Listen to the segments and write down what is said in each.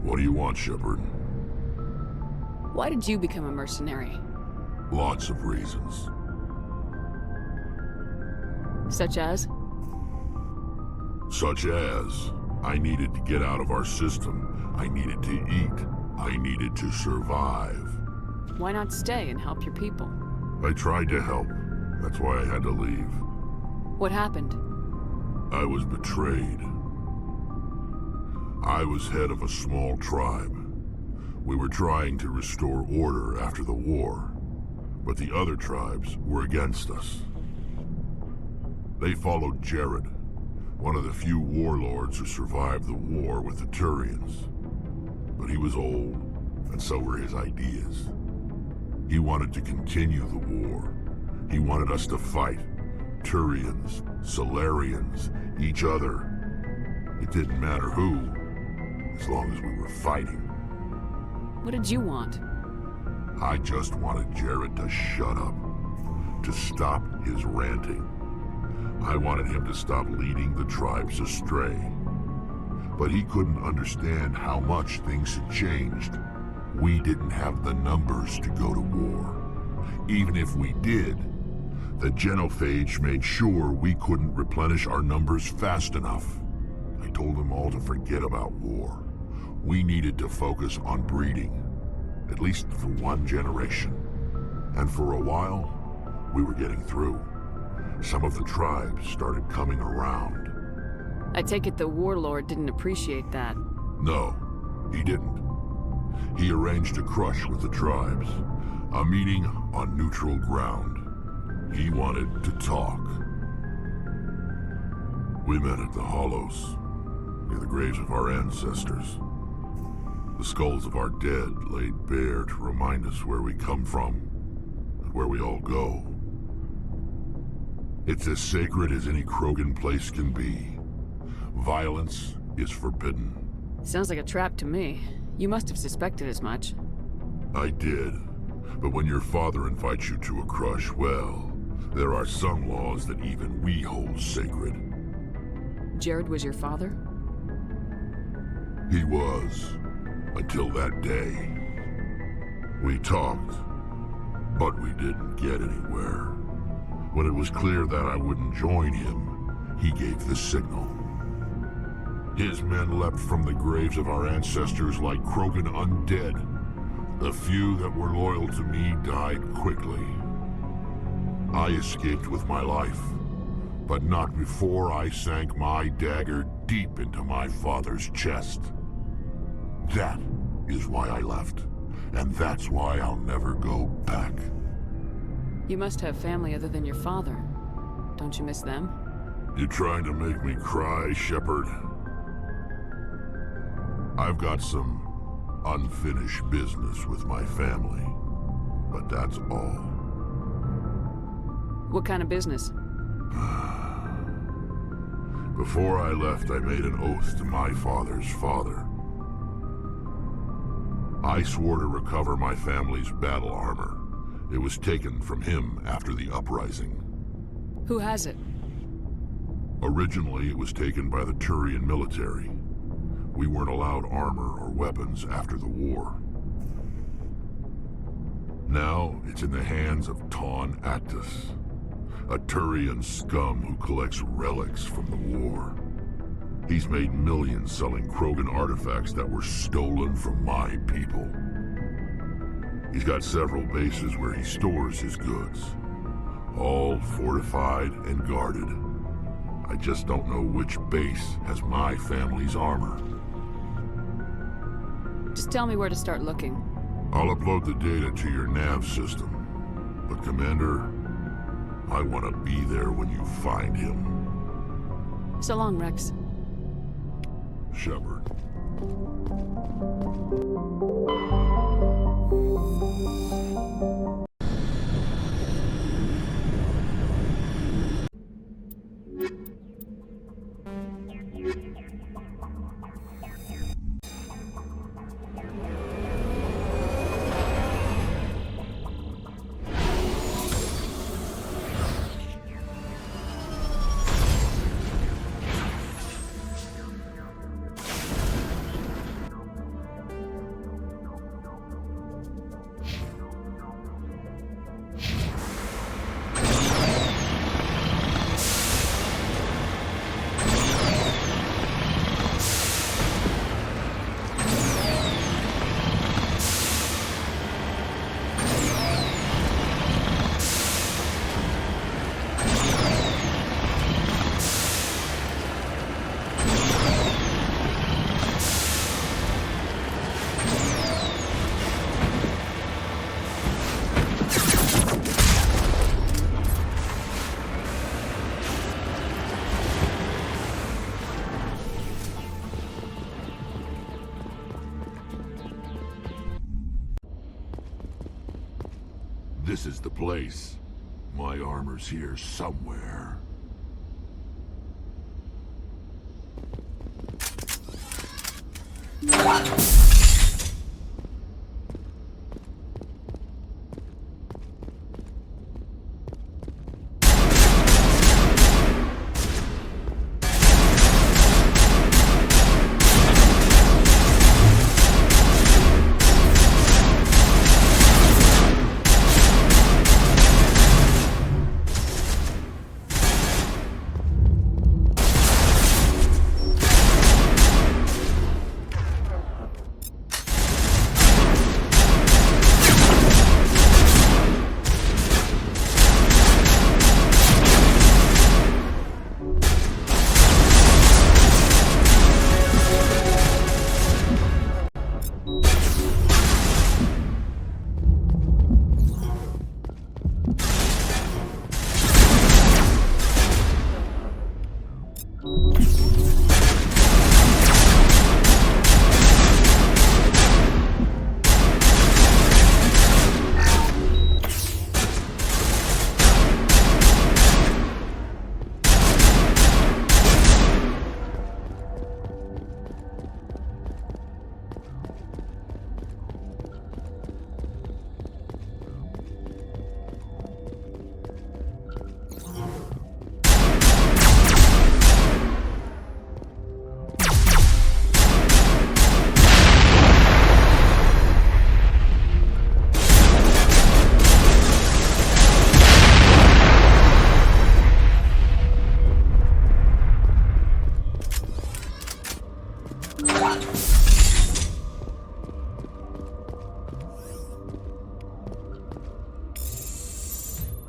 What do you want, Shepard? Why did you become a mercenary? Lots of reasons. Such as? Such as, I needed to get out of our system. I needed to eat. I needed to survive. Why not stay and help your people? I tried to help. That's why I had to leave. What happened? I was betrayed. I was head of a small tribe. We were trying to restore order after the war, but the other tribes were against us. They followed Jared, one of the few warlords who survived the war with the Turians. But he was old, and so were his ideas. He wanted to continue the war. He wanted us to fight. Turians, Solarians, each other. It didn't matter who, as long as we were fighting. What did you want? I just wanted Jared to shut up, to stop his ranting. I wanted him to stop leading the tribes astray. But he couldn't understand how much things had changed. We didn't have the numbers to go to war. Even if we did, the genophage made sure we couldn't replenish our numbers fast enough. I told them all to forget about war. We needed to focus on breeding, at least for one generation. And for a while, we were getting through. Some of the tribes started coming around. I take it the warlord didn't appreciate that. No, he didn't. He arranged a crush with the tribes, a meeting on neutral ground. He wanted to talk. We met at the Hollows, near the graves of our ancestors. The skulls of our dead laid bare to remind us where we come from and where we all go. It's as sacred as any Krogan place can be. Violence is forbidden. Sounds like a trap to me. You must have suspected as much. I did. But when your father invites you to a crush, well, there are some laws that even we hold sacred. Jared was your father? He was. Until that day. We talked, but we didn't get anywhere. When it was clear that I wouldn't join him, he gave the signal. His men leapt from the graves of our ancestors like Krogan undead. The few that were loyal to me died quickly. I escaped with my life, but not before I sank my dagger deep into my father's chest. That is why I left, and that's why I'll never go back. You must have family other than your father. Don't you miss them? You trying to make me cry, Shepard? I've got some unfinished business with my family, but that's all. What kind of business? Before I left, I made an oath to my father's father. I swore to recover my family's battle armor. It was taken from him after the uprising. Who has it? Originally, it was taken by the Turian military. We weren't allowed armor or weapons after the war. Now, it's in the hands of Taun Actus, a Turian scum who collects relics from the war. He's made millions selling Krogan artifacts that were stolen from my people. He's got several bases where he stores his goods, all fortified and guarded. I just don't know which base has my family's armor. Just tell me where to start looking. I'll upload the data to your nav system. But Commander, I want to be there when you find him. So long, Wrex. Shepard. This is the place. My armor's here somewhere.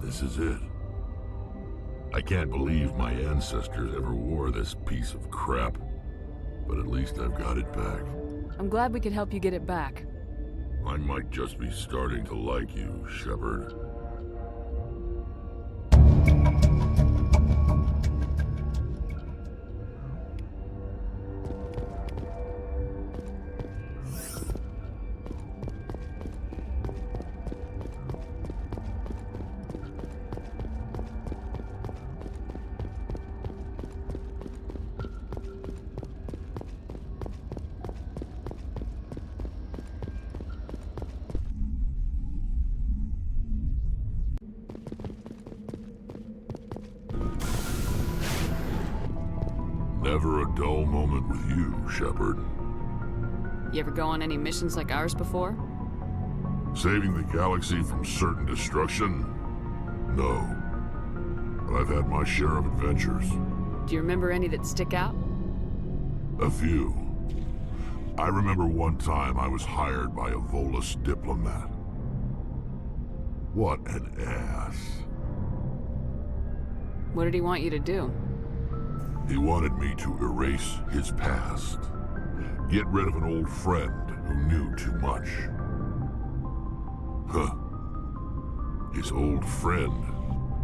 This is it. I can't believe my ancestors ever wore this piece of crap, but at least I've got it back. I'm glad we could help you get it back. I might just be starting to like you, Shepard. Never a dull moment with you, Shepard. You ever go on any missions like ours before? Saving the galaxy from certain destruction? No. But I've had my share of adventures. Do you remember any that stick out? A few. I remember one time I was hired by a Volus diplomat. What an ass. What did he want you to do? He wanted me to erase his past. Get rid of an old friend who knew too much. Huh. His old friend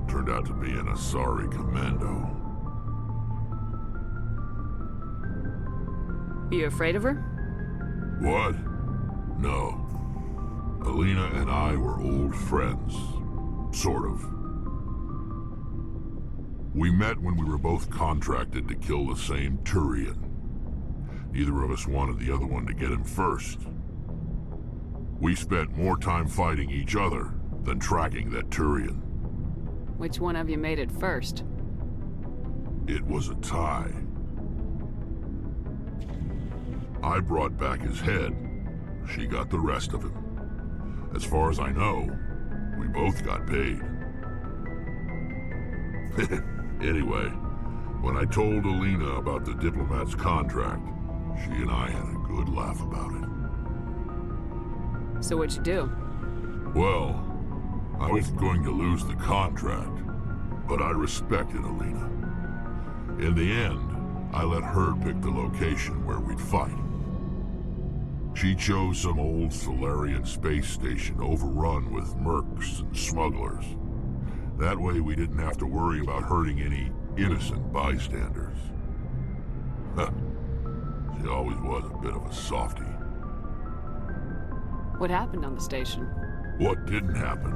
turned out to be an Asari commando. Are you afraid of her? What? No. Alina and I were old friends. Sort of. We met when we were both contracted to kill the same Turian. Neither of us wanted the other one to get him first. We spent more time fighting each other than tracking that Turian. Which one of you made it first? It was a tie. I brought back his head. She got the rest of him. As far as I know, we both got paid. Anyway, when I told Alina about the diplomat's contract, she and I had a good laugh about it. So what'd you do? Well, I was going to lose the contract, but I respected Alina. In the end, I let her pick the location where we'd fight. She chose some old Solarian space station overrun with mercs and smugglers. That way we didn't have to worry about hurting any innocent bystanders. Huh. She always was a bit of a softie. What happened on the station? What didn't happen?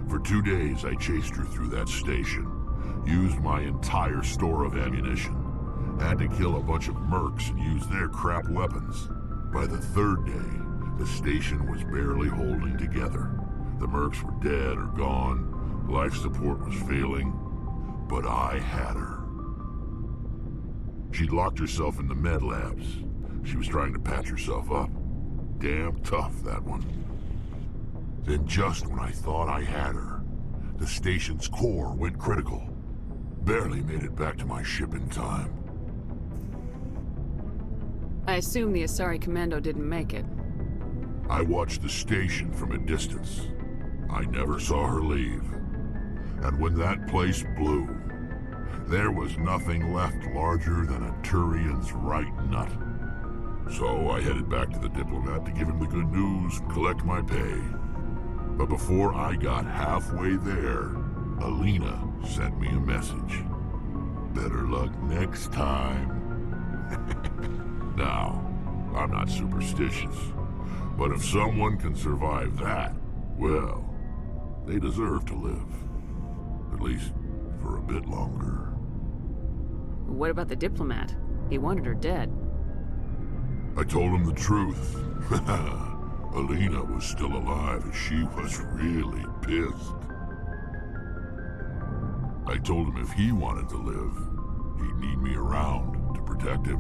For 2 days, I chased her through that station, used my entire store of ammunition, had to kill a bunch of mercs and use their crap weapons. By the 3rd day, the station was barely holding together. The mercs were dead or gone, life support was failing, but I had her. She'd locked herself in the med labs. She was trying to patch herself up. Damn tough, that one. Then just when I thought I had her, the station's core went critical. Barely made it back to my ship in time. I assume the Asari Commando didn't make it. I watched the station from a distance. I never saw her leave. And when that place blew, there was nothing left larger than a Turian's right nut. So I headed back to the diplomat to give him the good news and collect my pay. But before I got halfway there, Alina sent me a message. Better luck next time. Now, I'm not superstitious, but if someone can survive that, well, they deserve to live. At least for a bit longer. What about the diplomat? He wanted her dead. I told him the truth. Alina was still alive and she was really pissed. I told him if he wanted to live, he'd need me around to protect him.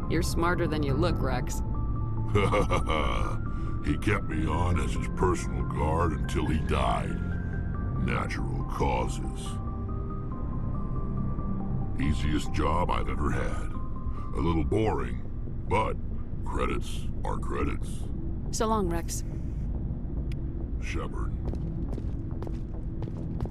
You're smarter than you look, Wrex. He kept me on as his personal guard until he died. Natural causes. Easiest job I've ever had. A little boring, but credits are credits. So long, Wrex. Shepard.